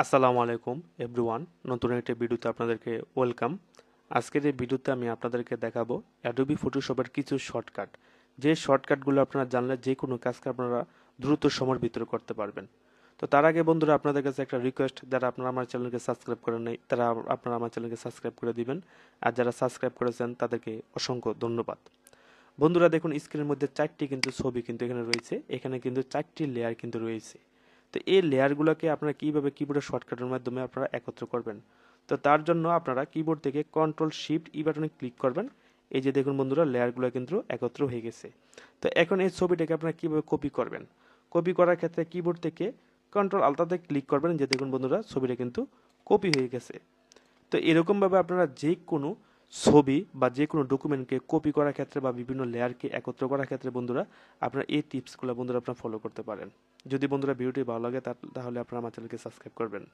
আসসালামু আলাইকুম এভরিওয়ান। নতুন একটা ভিডিওতে আপনাদেরকে ওয়েলকাম। আজকের এই ভিডিওতে আমি আপনাদেরকে দেখাবো অ্যাডোবি ফটোশপের কিছু শর্টকাট, যে শর্টকাটগুলো আপনারা জানলে যে কোনো কাজকে আপনারা দ্রুত সময়ের ভিতরে করতে পারবেন। তো তার আগে বন্ধুরা আপনাদের কাছে একটা রিকোয়েস্ট, যারা আপনারা আমার চ্যানেলকে সাবস্ক্রাইব করেন নাই তারা আপনারা আমার চ্যানেলকে সাবস্ক্রাইব করে দিবেন, আর যারা সাবস্ক্রাইব করেছেন তাদেরকে অসংখ্য ধন্যবাদ। বন্ধুরা দেখুন, স্ক্রিনের মধ্যে চারটি কিন্তু ছবি কিন্তু এখানে রয়েছে, এখানে কিন্তু চারটি লেয়ার কিন্তু রয়েছে। তো এই লেয়ারগুলোকে আপনারা কিভাবে কিবোর্ডের শর্টকাটের মাধ্যমে আপনারা একত্র করবেন। তো তার জন্য আপনারা কিবোর্ড থেকে কন্ট্রোল শিফট ই বাটনে ক্লিক করবেন। এই যে দেখুন বন্ধুরা, লেয়ারগুলো কিন্তু একত্র হয়ে গেছে। তো এখন এই ছবিটাকে আপনারা কিভাবে কপি করবেন। কপি করার ক্ষেত্রে কিবোর্ড থেকে কন্ট্রোল আলতাতে ক্লিক করবেন। যে দেখুন বন্ধুরা, ছবিটা কিন্তু কপি হয়ে গেছে। তো এরকমভাবে আপনারা যে কোনো ছবি বা যে কোনো ডকুমেন্টকে কপি করার ক্ষেত্রে বা বিভিন্ন লেয়ারকে একত্র করার ক্ষেত্রে বন্ধুরা আপনারা এই টিপসগুলো বন্ধুরা আপনারা ফলো করতে পারেন। যদি বন্ধুরা ভিডিওটি ভালো লাগে তাহলে আপনারা আমার চ্যানেলকে সাবস্ক্রাইব করবেন।